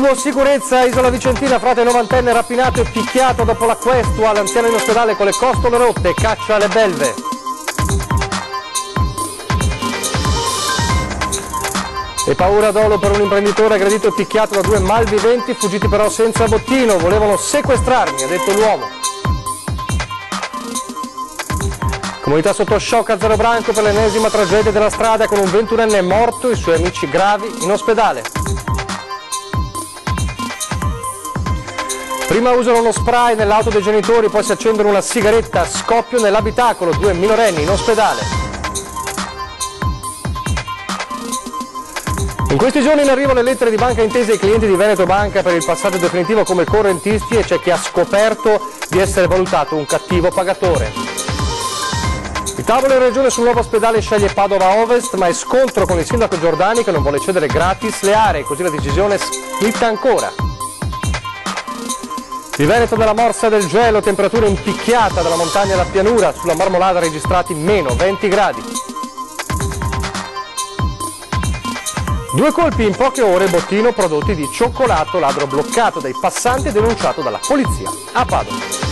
Incubo, sicurezza, Isola Vicentina, frate novantenne rapinato e picchiato dopo la questua, l'anziano in ospedale con le costole rotte, caccia alle belve. E paura dolo per un imprenditore aggredito e picchiato da due malviventi, fuggiti però senza bottino, volevano sequestrarmi, ha detto l'uomo. Comunità sotto shock a Zero Branco per l'ennesima tragedia della strada con un 21enne morto e i suoi amici gravi in ospedale. Prima usano uno spray nell'auto dei genitori, poi si accendono una sigaretta, scoppio nell'abitacolo, due minorenni in ospedale. In questi giorni in arrivo le lettere di Banca Intesa ai clienti di Veneto Banca per il passaggio definitivo come correntisti e c'è chi ha scoperto di essere valutato un cattivo pagatore. Il tavolo in regione sul nuovo ospedale sceglie Padova Ovest, ma è scontro con il sindaco Giordani che non vuole cedere gratis le aree, così la decisione splitta ancora. Il Veneto della morsa e del gelo, temperatura impicchiata dalla montagna alla pianura, sulla Marmolada registrati meno 20 gradi. 2 colpi in poche ore, bottino prodotti di cioccolato, ladro bloccato dai passanti e denunciato dalla polizia a Padova.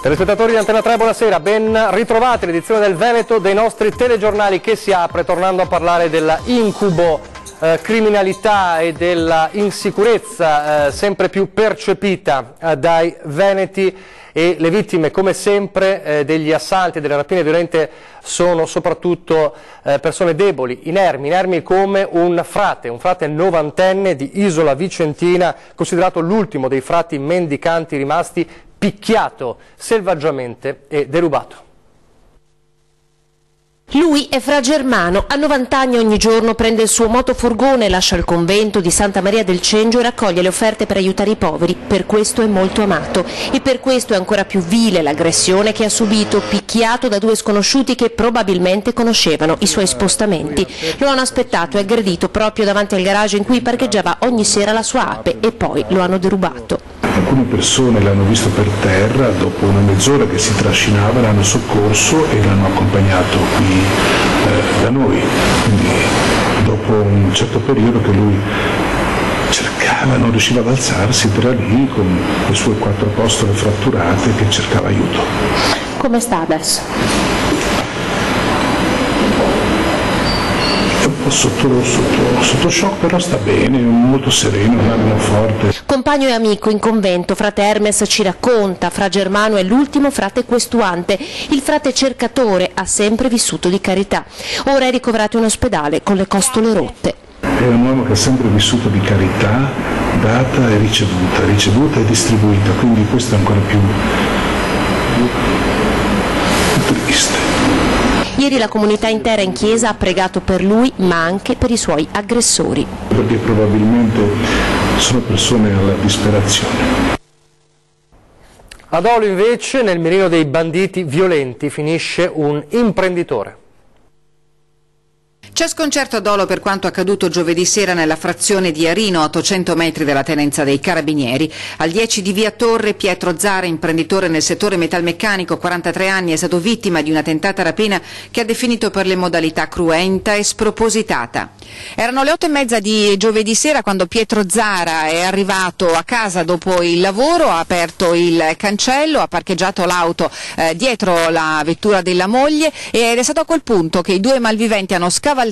Telespettatori di Antena 3, buonasera, ben ritrovati l'edizione del Veneto dei nostri telegiornali che si apre tornando a parlare della incubo criminalità e della insicurezza sempre più percepita dai veneti. E le vittime, come sempre, degli assalti e delle rapine violente sono soprattutto persone deboli, inermi come un frate novantenne di Isola Vicentina, considerato l'ultimo dei frati mendicanti rimasti picchiato selvaggiamente e derubato. Lui è Fra Germano, a 90 anni ogni giorno prende il suo motofurgone, lascia il convento di Santa Maria del Cengio e raccoglie le offerte per aiutare i poveri. Per questo è molto amato e per questo è ancora più vile l'aggressione che ha subito, picchiato da 2 sconosciuti che probabilmente conoscevano i suoi spostamenti. Lo hanno aspettato e aggredito proprio davanti al garage in cui parcheggiava ogni sera la sua ape e poi lo hanno derubato. Alcune persone l'hanno visto per terra, dopo una mezz'ora che si trascinava l'hanno soccorso e l'hanno accompagnato qui da noi, quindi dopo un certo periodo che lui cercava, non riusciva ad alzarsi, era lì con le sue 4 costole fratturate che cercava aiuto. Come sta adesso? Sotto shock, però sta bene, molto sereno, un animo forte. Compagno e amico in convento, frate Hermes ci racconta, Fra Germano è l'ultimo frate questuante, il frate cercatore, ha sempre vissuto di carità. Ora è ricoverato in ospedale con le costole rotte. È un uomo che ha sempre vissuto di carità, data e ricevuta e distribuita, quindi questo è ancora più triste. Ieri la comunità intera in chiesa ha pregato per lui, ma anche per i suoi aggressori. Perché probabilmente sono persone alla disperazione. Ad Olo invece, nel mirino dei banditi violenti, finisce un imprenditore. C'è sconcerto a Dolo per quanto accaduto giovedì sera nella frazione di Arino, a 800 metri dalla tenenza dei Carabinieri. Al 10 di via Torre, Pietro Zara, imprenditore nel settore metalmeccanico, 43 anni, è stato vittima di una tentata rapina che ha definito per le modalità cruenta e spropositata. Erano le 8:30 di giovedì sera quando Pietro Zara è arrivato a casa dopo il lavoro, ha aperto il cancello, ha parcheggiato l'auto dietro la vettura della moglie ed è stato a quel punto che i 2 malviventi hanno scavalcato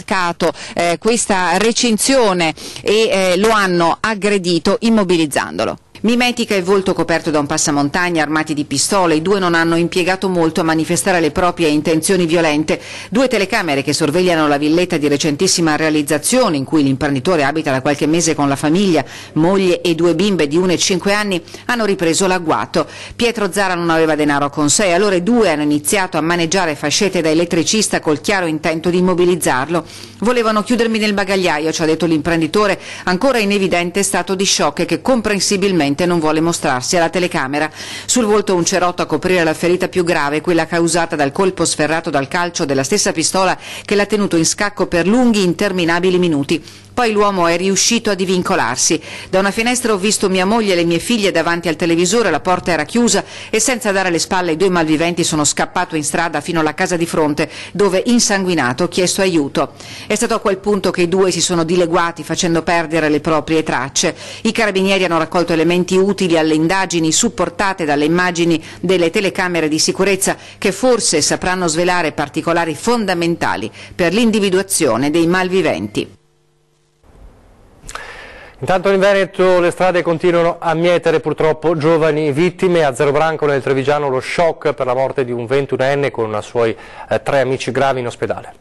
questa recinzione e lo hanno aggredito immobilizzandolo. Mimetica e volto coperto da un passamontagna, armati di pistole, i 2 non hanno impiegato molto a manifestare le proprie intenzioni violente. 2 telecamere che sorvegliano la villetta di recentissima realizzazione in cui l'imprenditore abita da qualche mese con la famiglia, moglie e 2 bimbe di 1 e 5 anni, hanno ripreso l'agguato. Pietro Zara non aveva denaro con sé, allora i 2 hanno iniziato a maneggiare fascette da elettricista col chiaro intento di immobilizzarlo. Volevano chiudermi nel bagagliaio, ci ha detto l'imprenditore, ancora in evidente stato di shock e che comprensibilmente non vuole mostrarsi alla telecamera. Sul volto un cerotto a coprire la ferita più grave, quella causata dal colpo sferrato dal calcio della stessa pistola che l'ha tenuto in scacco per lunghi interminabili minuti. Poi l'uomo è riuscito a divincolarsi. Da una finestra ho visto mia moglie e le mie figlie davanti al televisore, la porta era chiusa e senza dare le spalle ai due malviventi sono scappato in strada fino alla casa di fronte, dove insanguinato ho chiesto aiuto. È stato a quel punto che i due si sono dileguati facendo perdere le proprie tracce. I carabinieri hanno raccolto elementi utili alle indagini supportate dalle immagini delle telecamere di sicurezza che forse sapranno svelare particolari fondamentali per l'individuazione dei malviventi. Intanto in Veneto le strade continuano a mietere purtroppo giovani vittime. A Zerobranco nel Trevigiano lo shock per la morte di un 21enne con i suoi 3 amici gravi in ospedale.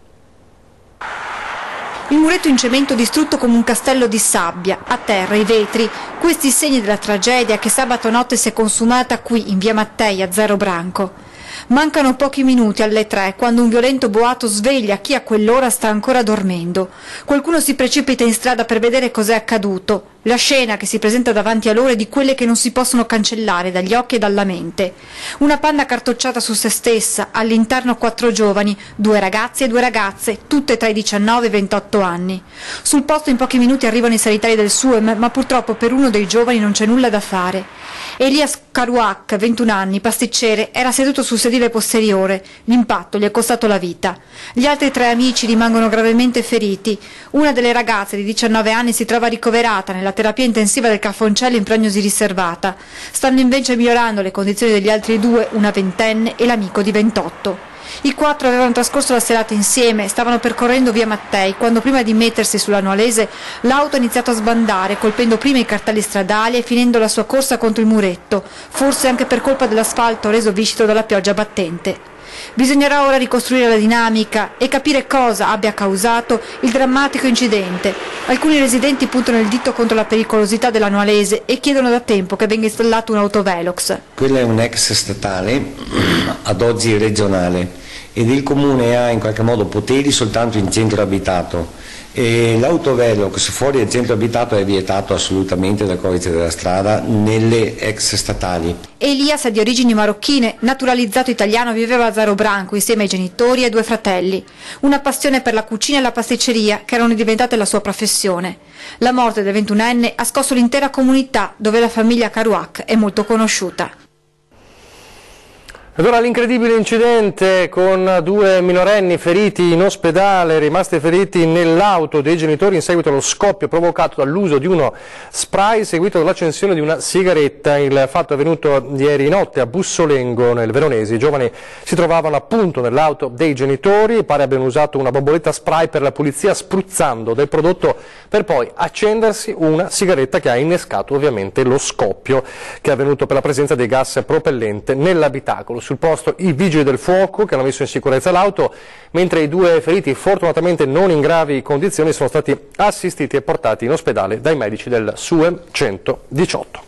Il muretto in cemento distrutto come un castello di sabbia, a terra i vetri, questi segni della tragedia che sabato notte si è consumata qui in via Mattei a Zerobranco. Mancano pochi minuti alle 3 quando un violento boato sveglia chi a quell'ora sta ancora dormendo. Qualcuno si precipita in strada per vedere cos'è accaduto. La scena che si presenta davanti a loro è di quelle che non si possono cancellare dagli occhi e dalla mente. Una panna cartocciata su se stessa, all'interno 4 giovani, 2 ragazzi e 2 ragazze, tutte tra i 19 e i 28 anni. Sul posto in pochi minuti arrivano i sanitari del SUEM, ma purtroppo per uno dei giovani non c'è nulla da fare. Elias Karuak, 21 anni, pasticcere, era seduto sul sedile posteriore. L'impatto gli è costato la vita. Gli altri 3 amici rimangono gravemente feriti. Una delle ragazze di 19 anni si trova ricoverata nella terapia intensiva del Cafoncello in prognosi riservata. Stanno invece migliorando le condizioni degli altri 2, una ventenne e l'amico di 28. I 4 avevano trascorso la serata insieme, stavano percorrendo via Mattei quando prima di mettersi sulla Nualese l'auto ha iniziato a sbandare, colpendo prima i cartelli stradali e finendo la sua corsa contro il muretto, forse anche per colpa dell'asfalto reso viscido dalla pioggia battente. Bisognerà ora ricostruire la dinamica e capire cosa abbia causato il drammatico incidente. Alcuni residenti puntano il dito contro la pericolosità della Nualese e chiedono da tempo che venga installato un autovelox. Quella è un ex statale, ad oggi regionale, ed il comune ha in qualche modo poteri soltanto in centro abitato. E l'autovelox fuori dal centro abitato è vietato assolutamente dal codice della strada nelle ex statali. Elias è di origini marocchine, naturalizzato italiano, viveva a Zerobranco insieme ai genitori e 2 fratelli. Una passione per la cucina e la pasticceria che erano diventate la sua professione. La morte del 21enne ha scosso l'intera comunità dove la famiglia Karuak è molto conosciuta. Ed ora l'incredibile incidente con 2 minorenni feriti in ospedale, rimasti feriti nell'auto dei genitori in seguito allo scoppio provocato dall'uso di uno spray seguito dall'accensione di una sigaretta. Il fatto è avvenuto ieri notte a Bussolengo nel Veronese. I giovani si trovavano appunto nell'auto dei genitori, pare abbiano usato una bomboletta spray per la pulizia spruzzando del prodotto per poi accendersi una sigaretta che ha innescato ovviamente lo scoppio che è avvenuto per la presenza di gas propellente nell'abitacolo. Sul posto i vigili del fuoco che hanno messo in sicurezza l'auto, mentre i 2 feriti, fortunatamente non in gravi condizioni, sono stati assistiti e portati in ospedale dai medici del SUEM 118.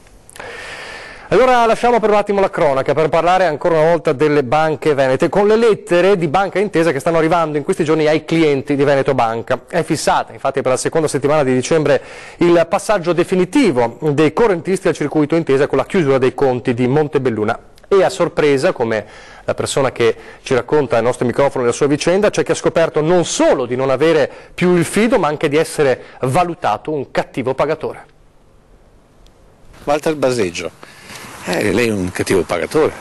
Allora lasciamo per un attimo la cronaca per parlare ancora una volta delle banche venete, con le lettere di Banca Intesa che stanno arrivando in questi giorni ai clienti di Veneto Banca. È fissata infatti per la seconda settimana di dicembre il passaggio definitivo dei correntisti al circuito Intesa con la chiusura dei conti di Montebelluna. E a sorpresa, come la persona che ci racconta al nostro microfono la sua vicenda, c'è chi ha scoperto non solo di non avere più il fido, ma anche di essere valutato un cattivo pagatore. Walter Baseggio, lei è un cattivo pagatore.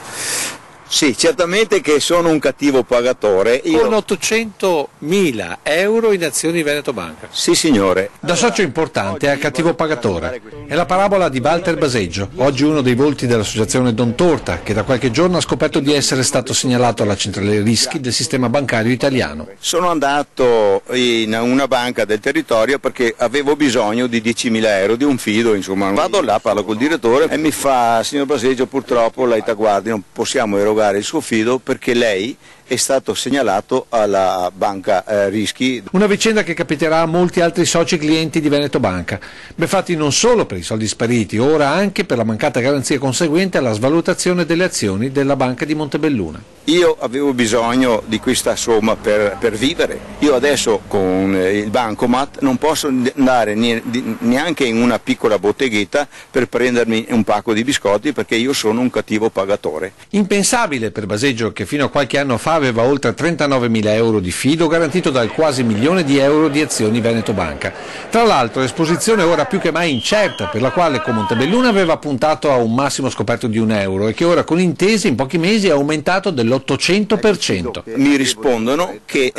Sì, certamente che sono un cattivo pagatore. Con 800.000 euro in azioni Veneto Banca. Sì, signore. Da socio importante a cattivo pagatore. È la parabola di Walter Baseggio, oggi uno dei volti dell'associazione Don Torta, che da qualche giorno ha scoperto di essere stato segnalato alla centrale rischi del sistema bancario italiano. Sono andato in una banca del territorio perché avevo bisogno di 10.000 euro, di un fido, insomma. Vado là, parlo col direttore e mi fa: signor Baseggio, purtroppo la Itaguardi non possiamo erogare il suo fido perché lei è stato segnalato alla banca rischi. Una vicenda che capiterà a molti altri soci clienti di Veneto Banca, beffati non solo per i soldi spariti, ora anche per la mancata garanzia conseguente alla svalutazione delle azioni della banca di Montebelluna. Io avevo bisogno di questa somma per vivere. Io adesso con il bancomat non posso andare neanche in una piccola botteghetta per prendermi un pacco di biscotti perché io sono un cattivo pagatore. Impensabile per Baseggio, che fino a qualche anno fa fa aveva oltre 39.000 euro di fido garantito dal quasi 1 milione di euro di azioni Veneto Banca. Tra l'altro esposizione ora più che mai incerta, per la quale con Montebelluna aveva puntato a un massimo scoperto di €1 e che ora con intese in pochi mesi è aumentato dell'800%. Mi rispondono che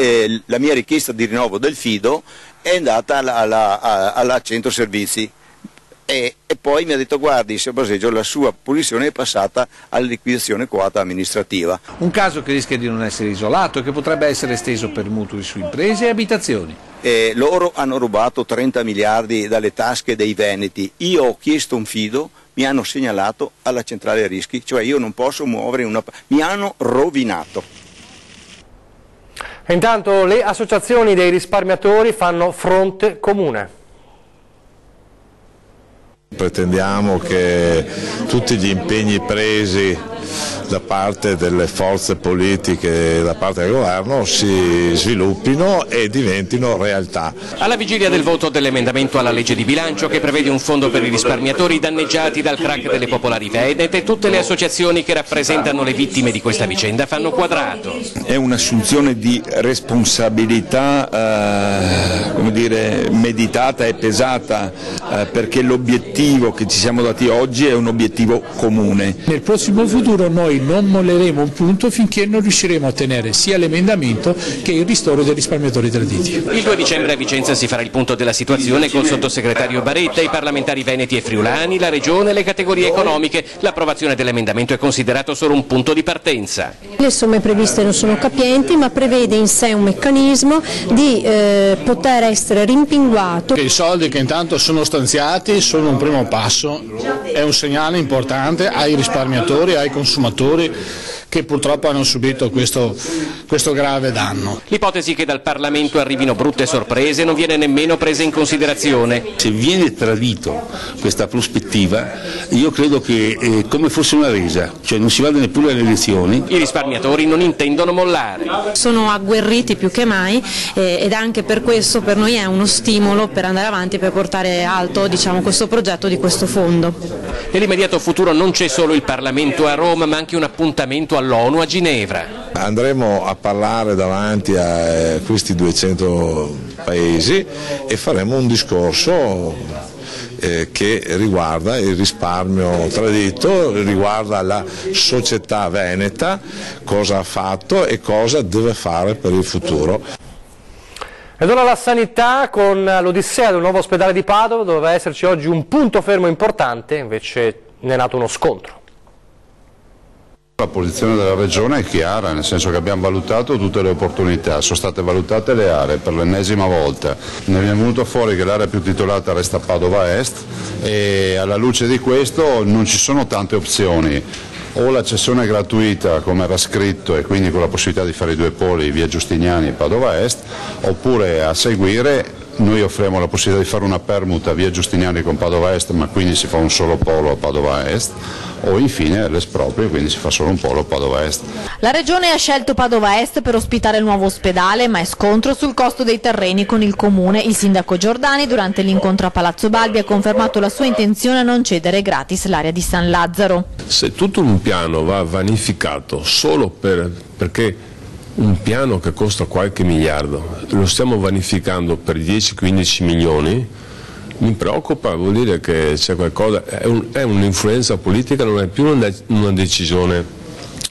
la mia richiesta di rinnovo del fido è andata alla centro servizi e poi mi ha detto: guardi, signor Baseggio, la sua posizione è passata alla liquidazione quota amministrativa. Un caso che rischia di non essere isolato e che potrebbe essere esteso per mutui su imprese e abitazioni. Loro hanno rubato 30 miliardi dalle tasche dei veneti. Io ho chiesto un fido, mi hanno segnalato alla centrale rischi, cioè io non posso muovere mi hanno rovinato. Intanto le associazioni dei risparmiatori fanno fronte comune. Pretendiamo che tutti gli impegni presi da parte delle forze politiche, da parte del governo, si sviluppino e diventino realtà. Alla vigilia del voto dell'emendamento alla legge di bilancio che prevede un fondo per i risparmiatori danneggiati dal crack delle popolari venete, tutte le associazioni che rappresentano le vittime di questa vicenda fanno quadrato. È un'assunzione di responsabilità come dire, meditata e pesata, perché l'obiettivo che ci siamo dati oggi è un obiettivo comune. Nel prossimo futuro noi non molleremo un punto finché non riusciremo a ottenere sia l'emendamento che il ristoro dei risparmiatori traditi. Il 2 dicembre a Vicenza si farà il punto della situazione col sottosegretario Baretta, i parlamentari veneti e friulani, la regione e le categorie economiche. L'approvazione dell'emendamento è considerato solo un punto di partenza. Le somme previste non sono capienti, ma prevede in sé un meccanismo di poter essere rimpinguato. I soldi che intanto sono stanziati sono un primo passo, è un segnale importante ai risparmiatori, ai consumatori che purtroppo hanno subito questo grave danno. L'ipotesi che dal Parlamento arrivino brutte sorprese non viene nemmeno presa in considerazione. Se viene tradito questa prospettiva, io credo che è come fosse una resa, cioè non si vada neppure alle elezioni. I risparmiatori non intendono mollare. Sono agguerriti più che mai ed anche per questo per noi è uno stimolo per andare avanti, per portare alto questo progetto di questo fondo. Nell'immediato futuro non c'è solo il Parlamento a Roma, ma anche un appuntamento all'ONU a Ginevra. Andremo a parlare davanti a questi 200 paesi e faremo un discorso che riguarda il risparmio tradito, riguarda la società veneta, cosa ha fatto e cosa deve fare per il futuro. Ed ora la sanità con l'odissea del nuovo ospedale di Padova. Doveva esserci oggi un punto fermo importante, invece ne è nato uno scontro. La posizione della Regione è chiara, nel senso che abbiamo valutato tutte le opportunità, sono state valutate le aree per l'ennesima volta, ne è venuto fuori che l'area più titolata resta Padova Est e alla luce di questo non ci sono tante opzioni. O la cessione gratuita come era scritto e quindi con la possibilità di fare i 2 poli via Giustiniani e Padova Est, oppure a seguire noi offriamo la possibilità di fare una permuta via Giustiniani con Padova Est, ma quindi si fa un solo polo a Padova Est, o infine l'esproprio, quindi si fa solo un polo a Padova Est. La Regione ha scelto Padova Est per ospitare il nuovo ospedale, ma è scontro sul costo dei terreni con il Comune. Il sindaco Giordani durante l'incontro a Palazzo Balbi ha confermato la sua intenzione a non cedere gratis l'area di San Lazzaro. Se tutto un piano va vanificato solo perché un piano che costa qualche miliardo lo stiamo vanificando per 10-15 milioni, mi preoccupa, vuol dire che c'è qualcosa, è un'influenza politica, non è più una decisione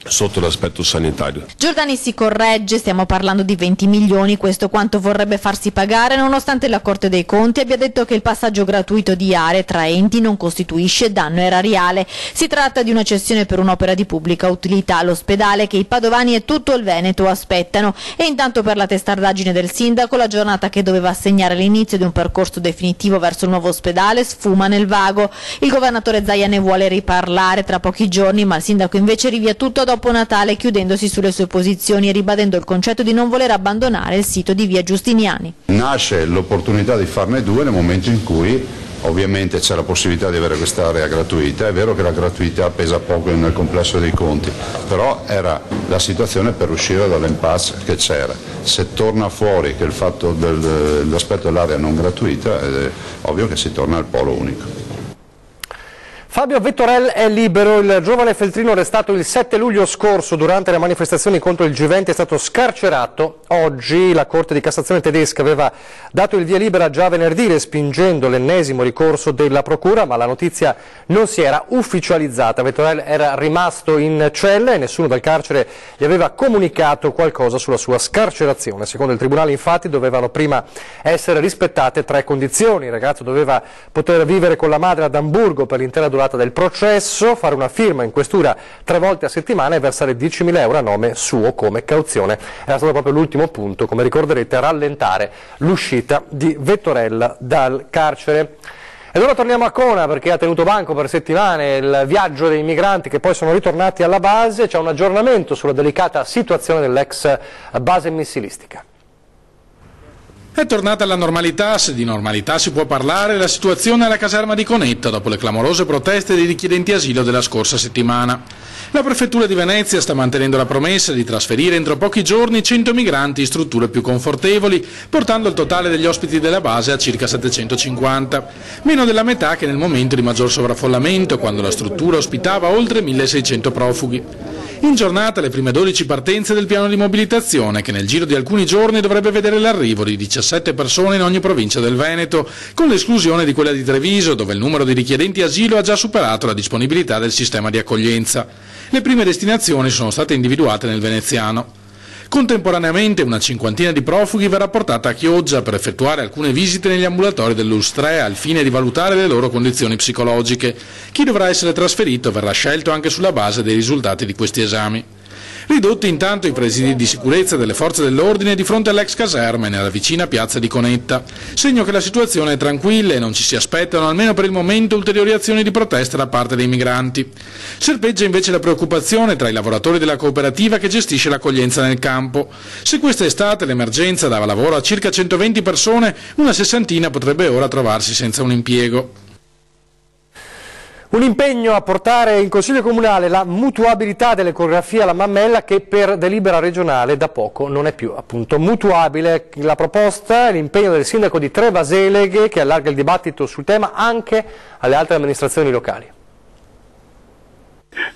sotto l'aspetto sanitario. Giordani si corregge, stiamo parlando di 20 milioni, questo quanto vorrebbe farsi pagare, nonostante la Corte dei Conti abbia detto che il passaggio gratuito di aree tra enti non costituisce danno erariale. Si tratta di una cessione per un'opera di pubblica utilità all'ospedale che i padovani e tutto il Veneto aspettano. E intanto per la testardaggine del sindaco la giornata che doveva segnare l'inizio di un percorso definitivo verso il nuovo ospedale sfuma nel vago. Il governatore Zaia ne vuole riparlare tra pochi giorni, ma il sindaco invece rivia tutto dopo Natale, chiudendosi sulle sue posizioni e ribadendo il concetto di non voler abbandonare il sito di via Giustiniani. Nasce l'opportunità di farne 2 nel momento in cui ovviamente c'è la possibilità di avere quest'area gratuita. È vero che la gratuità pesa poco nel complesso dei conti, però era la situazione per uscire dall'impasse che c'era. Se torna fuori che il fatto dell'aspetto dell'area non gratuita, è ovvio che si torna al polo unico. Fabio Vettorel è libero. Il giovane feltrino arrestato il 7 luglio scorso durante le manifestazioni contro il G20 è stato scarcerato. Oggi la Corte di Cassazione tedesca aveva dato il via libera già venerdì, respingendo l'ennesimo ricorso della Procura, ma la notizia non si era ufficializzata. Vettorel era rimasto in cella e nessuno dal carcere gli aveva comunicato qualcosa sulla sua scarcerazione. Secondo il Tribunale, infatti, dovevano prima essere rispettate 3 condizioni. Il ragazzo doveva poter vivere con la madre ad Amburgo per l'intera durata del processo, fare una firma in questura 3 volte a settimana e versare 10.000 euro a nome suo come cauzione. Era stato proprio l'ultimo punto, come ricorderete, a rallentare l'uscita di Vettorel dal carcere. Ed ora torniamo a Cona, perché ha tenuto banco per settimane il viaggio dei migranti che poi sono ritornati alla base. C'è un aggiornamento sulla delicata situazione dell'ex base missilistica. È tornata alla normalità, se di normalità si può parlare, la situazione alla caserma di Conetta dopo le clamorose proteste dei richiedenti asilo della scorsa settimana. La prefettura di Venezia sta mantenendo la promessa di trasferire entro pochi giorni 100 migranti in strutture più confortevoli, portando il totale degli ospiti della base a circa 750, meno della metà che nel momento di maggior sovraffollamento, quando la struttura ospitava oltre 1.600 profughi. In giornata le prime 12 partenze del piano di mobilitazione, che nel giro di alcuni giorni dovrebbe vedere l'arrivo di 17 persone in ogni provincia del Veneto, con l'esclusione di quella di Treviso, dove il numero di richiedenti asilo ha già superato la disponibilità del sistema di accoglienza. Le prime destinazioni sono state individuate nel veneziano. Contemporaneamente una cinquantina di profughi verrà portata a Chioggia per effettuare alcune visite negli ambulatori dell'Ustre al fine di valutare le loro condizioni psicologiche. Chi dovrà essere trasferito verrà scelto anche sulla base dei risultati di questi esami. Ridotti intanto i presidi di sicurezza delle forze dell'ordine di fronte all'ex caserme nella vicina piazza di Conetta, segno che la situazione è tranquilla e non ci si aspettano, almeno per il momento, ulteriori azioni di protesta da parte dei migranti. Serpeggia invece la preoccupazione tra i lavoratori della cooperativa che gestisce l'accoglienza nel campo. Se quest'estate l'emergenza dava lavoro a circa 120 persone, una sessantina potrebbe ora trovarsi senza un impiego. Un impegno a portare in Consiglio Comunale la mutuabilità dell'ecografia alla mammella, che per delibera regionale da poco non è più appunto mutuabile. La proposta è l'impegno del sindaco di Trevaseleghe, che allarga il dibattito sul tema anche alle altre amministrazioni locali.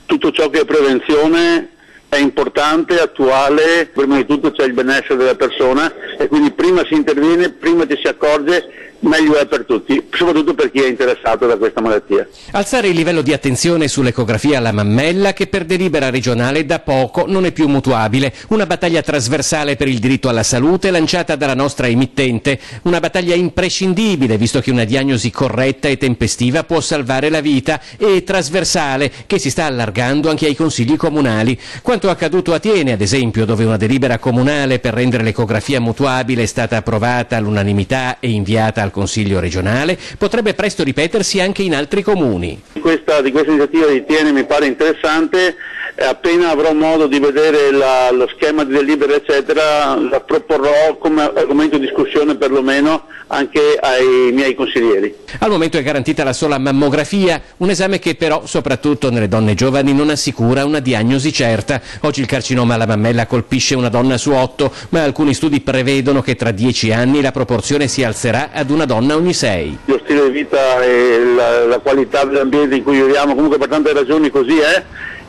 Tutto ciò che è prevenzione è importante, attuale, prima di tutto c'è il benessere della persona e quindi prima si interviene, prima ci si accorge, meglio è per tutti, soprattutto per chi è interessato da questa malattia. Alzare il livello di attenzione sull'ecografia alla mammella, che per delibera regionale da poco non è più mutuabile. Una battaglia trasversale per il diritto alla salute lanciata dalla nostra emittente. Una battaglia imprescindibile, visto che una diagnosi corretta e tempestiva può salvare la vita, e trasversale, che si sta allargando anche ai consigli comunali. Quanto accaduto a Thiene, ad esempio, dove una delibera comunale per rendere l'ecografia mutuabile è stata approvata all'unanimità e inviata al Consiglio regionale, potrebbe presto ripetersi anche in altri comuni. Di questa iniziativa di Thiene mi pare interessante, appena avrò modo di vedere lo schema di delibera eccetera, la proporrò come argomento di discussione perlomeno anche ai miei consiglieri. Al momento è garantita la sola mammografia, un esame che però, soprattutto nelle donne giovani, non assicura una diagnosi certa. Oggi il carcinoma alla mammella colpisce una donna su 8, ma alcuni studi prevedono che tra 10 anni la proporzione si alzerà ad una donna ogni 6. Lo stile di vita e la qualità dell'ambiente in cui viviamo, comunque per tante ragioni così è,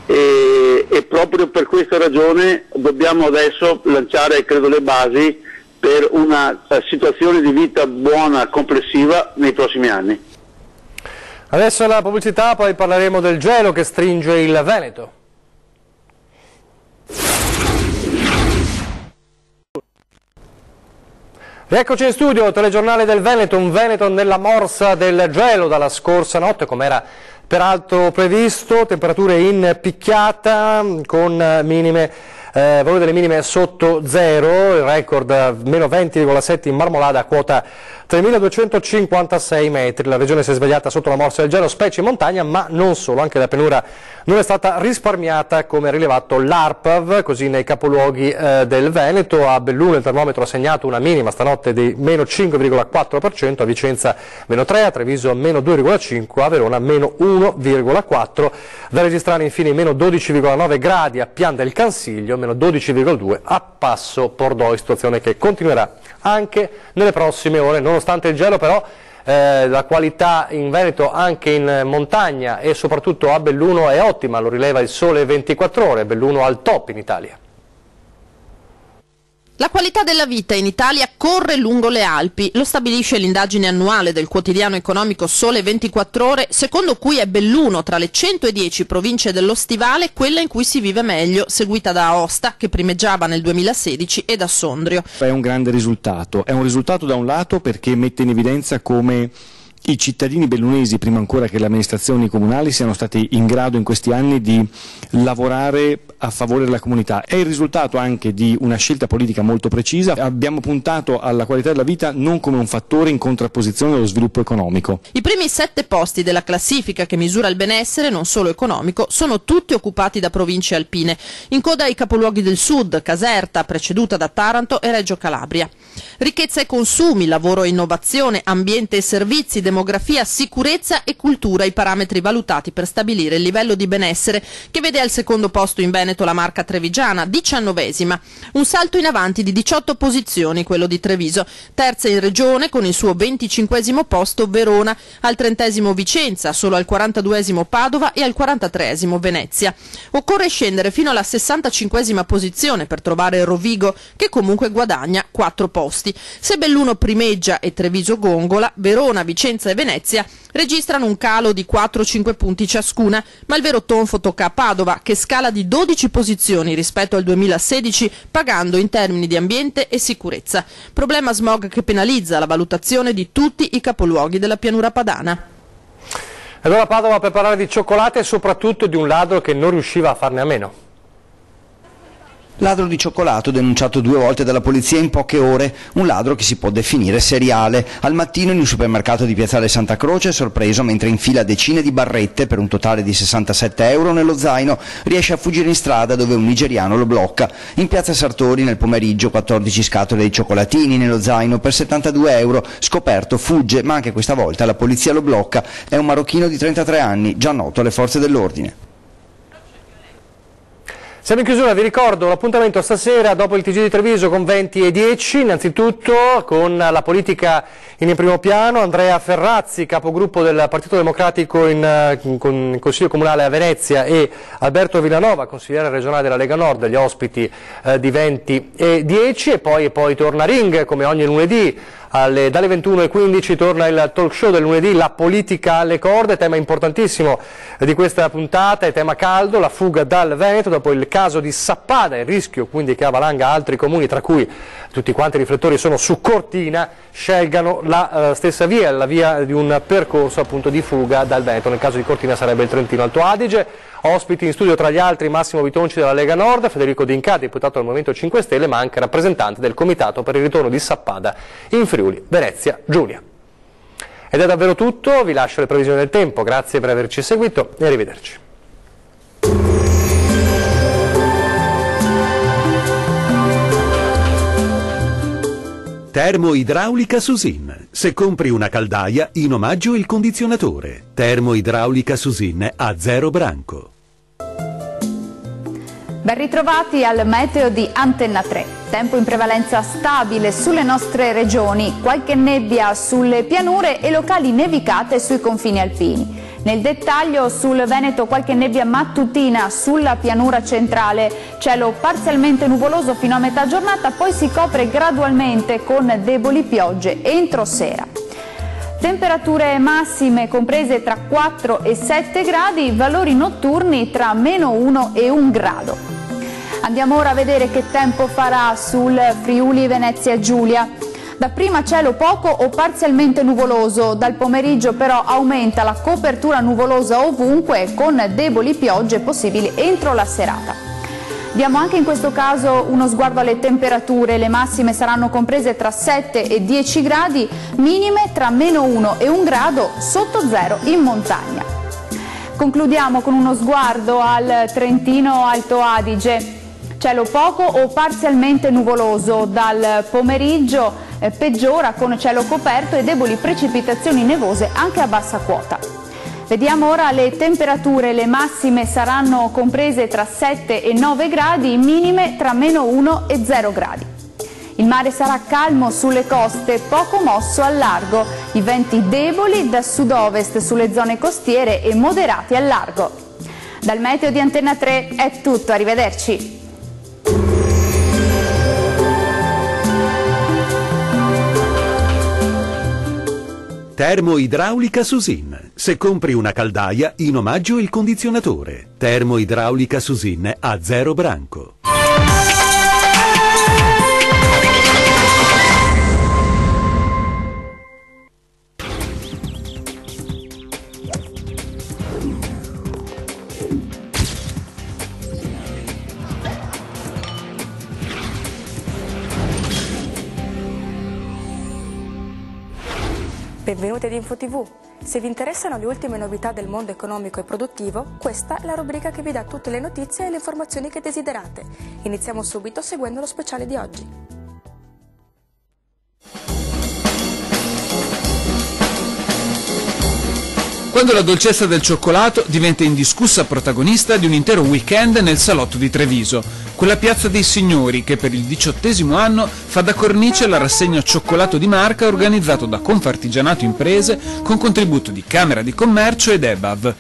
e proprio per questa ragione dobbiamo adesso lanciare, credo, le basi per una situazione di vita buona, complessiva nei prossimi anni. Adesso la pubblicità, poi parleremo del gelo che stringe il Veneto. Rieccoci in studio, telegiornale del Veneto, un Veneto nella morsa del gelo dalla scorsa notte, come era peraltro previsto, temperature in picchiata con valori delle minime sotto zero, il record meno 20,7 in Marmolada, quota 3.256 metri. La regione si è svegliata sotto la morsa del gelo, specie in montagna, ma non solo, anche la pianura non è stata risparmiata, come ha rilevato l'ARPAV, così nei capoluoghi del Veneto. A Belluno il termometro ha segnato una minima stanotte di meno 5,4%, a Vicenza meno 3, a Treviso meno 2,5, a Verona meno 1,4. Da registrare infine meno 12,9 gradi a Pian del Cansiglio, meno 12,2 a Passo Pordoi, situazione che continuerà anche nelle prossime ore. Nonostante il gelo però la qualità in Veneto anche in montagna e soprattutto a Belluno è ottima, lo rileva il Sole 24 Ore, Belluno al top in Italia. La qualità della vita in Italia corre lungo le Alpi, lo stabilisce l'indagine annuale del quotidiano economico Sole 24 Ore, secondo cui è Belluno tra le 110 province dello Stivale quella in cui si vive meglio, seguita da Aosta che primeggiava nel 2016 e da Sondrio. È un grande risultato, è un risultato da un lato perché mette in evidenza come i cittadini bellunesi, prima ancora che le amministrazioni comunali, siano stati in grado in questi anni di lavorare a favore della comunità. È il risultato anche di una scelta politica molto precisa. Abbiamo puntato alla qualità della vita non come un fattore in contrapposizione allo sviluppo economico. I primi 7 posti della classifica che misura il benessere, non solo economico, sono tutti occupati da province alpine. In coda ai capoluoghi del sud, Caserta, preceduta da Taranto e Reggio Calabria. Ricchezza e consumi, lavoro e innovazione, ambiente e servizi, demografia, sicurezza e cultura, i parametri valutati per stabilire il livello di benessere, che vede al secondo posto in Veneto la marca trevigiana, 19esima. Un salto in avanti di 18 posizioni quello di Treviso, terza in regione con il suo 25esimo posto Verona, al 30esimo Vicenza, solo al 42esimo Padova e al 43esimo Venezia. Occorre scendere fino alla 65esima posizione per trovare Rovigo, che comunque guadagna 4 posti. Se Belluno primeggia e Treviso gongola, Verona, Vicenza e Venezia registrano un calo di 4-5 punti ciascuna, ma il vero tonfo tocca a Padova, che scala di 12 posizioni rispetto al 2016, pagando in termini di ambiente e sicurezza. Problema smog che penalizza la valutazione di tutti i capoluoghi della pianura padana. Allora Padova per parlare di cioccolate e soprattutto di un ladro che non riusciva a farne a meno. Ladro di cioccolato denunciato 2 volte dalla polizia in poche ore, un ladro che si può definire seriale. Al mattino in un supermercato di Piazzale Santa Croce è sorpreso mentre infila decine di barrette per un totale di 67 euro nello zaino, riesce a fuggire in strada dove un nigeriano lo blocca. In piazza Sartori nel pomeriggio 14 scatole di cioccolatini nello zaino per 72 euro, scoperto, fugge, ma anche questa volta la polizia lo blocca. È un marocchino di 33 anni, già noto alle forze dell'ordine. Siamo in chiusura, vi ricordo l'appuntamento stasera dopo il TG di Treviso con 20 e 10, innanzitutto con la politica in primo piano, Andrea Ferrazzi, capogruppo del Partito Democratico in Consiglio Comunale a Venezia, e Alberto Villanova, consigliere regionale della Lega Nord, gli ospiti di 20 e 10, e poi torna Ring come ogni lunedì. Dalle 21:15 torna il talk show del lunedì, La politica alle corde, tema importantissimo di questa puntata, è tema caldo, la fuga dal Veneto dopo il caso di Sappada, il rischio quindi che avvalanga altri comuni, tra cui tutti quanti i riflettori sono su Cortina, scelgano la stessa via, la via di un percorso appunto di fuga dal Veneto. Nel caso di Cortina sarebbe il Trentino Alto Adige. Ospiti in studio tra gli altri Massimo Bitonci della Lega Nord, Federico D'Inca, deputato del Movimento 5 Stelle, ma anche rappresentante del Comitato per il ritorno di Sappada in Friuli, Venezia Giulia. Ed è davvero tutto, vi lascio le previsioni del tempo, grazie per averci seguito e arrivederci. Termoidraulica Susin. Se compri una caldaia, in omaggio il condizionatore. Termoidraulica Susin a 0 branco. Ben ritrovati al meteo di Antenna 3. Tempo in prevalenza stabile sulle nostre regioni, qualche nebbia sulle pianure e locali nevicate sui confini alpini. Nel dettaglio sul Veneto qualche nebbia mattutina sulla pianura centrale, cielo parzialmente nuvoloso fino a metà giornata, poi si copre gradualmente con deboli piogge entro sera. Temperature massime comprese tra 4 e 7 gradi, valori notturni tra -1 e 1 grado. Andiamo ora a vedere che tempo farà sul Friuli Venezia Giulia. Dapprima cielo poco o parzialmente nuvoloso, dal pomeriggio però aumenta la copertura nuvolosa ovunque con deboli piogge possibili entro la serata. Diamo anche in questo caso uno sguardo alle temperature, le massime saranno comprese tra 7 e 10 gradi, minime tra -1 e 1 grado sotto zero in montagna. Concludiamo con uno sguardo al Trentino Alto Adige. Cielo poco o parzialmente nuvoloso, dal pomeriggio peggiora con cielo coperto e deboli precipitazioni nevose anche a bassa quota. Vediamo ora le temperature, le massime saranno comprese tra 7 e 9 gradi, minime tra -1 e 0 gradi. Il mare sarà calmo sulle coste, poco mosso al largo. I venti deboli da sud-ovest sulle zone costiere e moderati al largo. Dal meteo di Antenna 3 è tutto, arrivederci. Termoidraulica Susin. Se compri una caldaia, in omaggio il condizionatore. Termoidraulica Susin a 0 branco. Benvenuti ad InfoTV. Se vi interessano le ultime novità del mondo economico e produttivo, questa è la rubrica che vi dà tutte le notizie e le informazioni che desiderate. Iniziamo subito seguendo lo speciale di oggi. Quando la dolcezza del cioccolato diventa indiscussa protagonista di un intero weekend nel salotto di Treviso, quella piazza dei signori che per il 18° anno fa da cornice alla rassegna Cioccolato di Marca organizzato da Confartigianato Imprese con contributo di Camera di Commercio ed EBAV.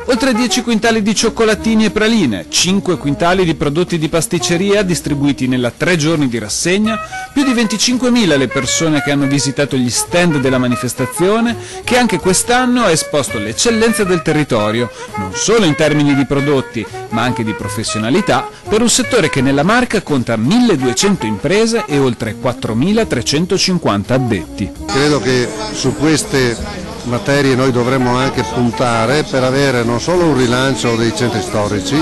Oltre 10 quintali di cioccolatini e praline, 5 quintali di prodotti di pasticceria distribuiti nella 3 giorni di rassegna, più di 25.000 le persone che hanno visitato gli stand della manifestazione, che anche quest'anno ha esposto l'eccellenza del territorio, non solo in termini di prodotti, ma anche di professionalità, per un settore che nella Marca conta 1.200 imprese e oltre 4.350 addetti. Credo che su queste materie noi dovremmo anche puntare per avere non solo un rilancio dei centri storici,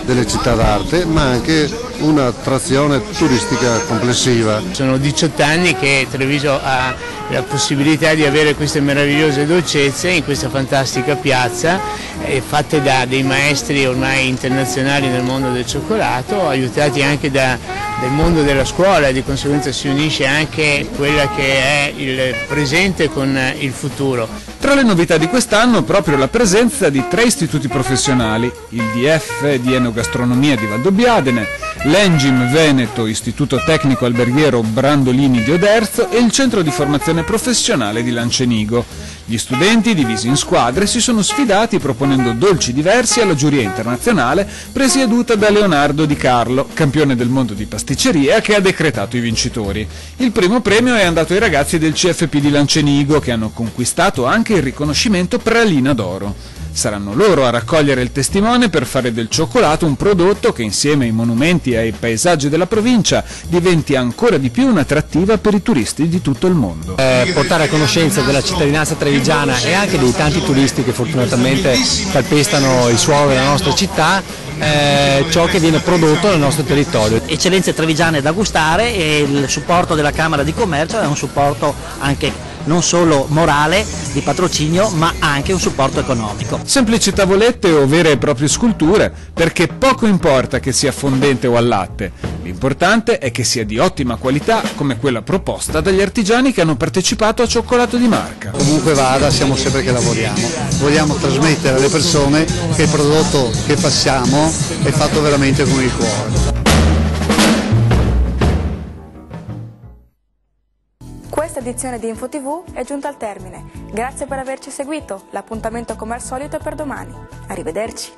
delle città d'arte, ma anche un'attrazione turistica complessiva. Sono 18 anni che Treviso ha la possibilità di avere queste meravigliose dolcezze in questa fantastica piazza, fatte da dei maestri ormai internazionali nel mondo del cioccolato, aiutati anche dal mondo della scuola, e di conseguenza si unisce anche quella che è il presente con il futuro. Tra le novità di quest'anno proprio la presenza di 3 istituti professionali, il DF di Enogastronomia di Valdobbiadene, l'Engim Veneto Istituto Tecnico Alberghiero Brandolini di Oderzo e il Centro di Formazione Professionale di Lancenigo. Gli studenti, divisi in squadre, si sono sfidati proponendo dolci diversi alla giuria internazionale presieduta da Leonardo Di Carlo, campione del mondo di pasticceria, che ha decretato i vincitori. Il primo premio è andato ai ragazzi del CFP di Lancenigo, che hanno conquistato anche il riconoscimento Pralina d'Oro. Saranno loro a raccogliere il testimone per fare del cioccolato un prodotto che insieme ai monumenti e ai paesaggi della provincia diventi ancora di più un'attrattiva per i turisti di tutto il mondo. Portare a conoscenza della cittadinanza trevigiana e anche dei tanti turisti che fortunatamente calpestano il suolo della nostra città ciò che viene prodotto nel nostro territorio. Eccellenze trevigiane da gustare, e il supporto della Camera di Commercio è un supporto anche non solo morale, di patrocinio, ma anche un supporto economico. Semplici tavolette o vere e proprie sculture, perché poco importa che sia fondente o al latte, l'importante è che sia di ottima qualità come quella proposta dagli artigiani che hanno partecipato a Cioccolato di Marca. Comunque vada, siamo sempre che lavoriamo, vogliamo trasmettere alle persone che il prodotto che passiamo è fatto veramente con il cuore. Questa edizione di InfoTV è giunta al termine. Grazie per averci seguito. L'appuntamento come al solito è per domani. Arrivederci.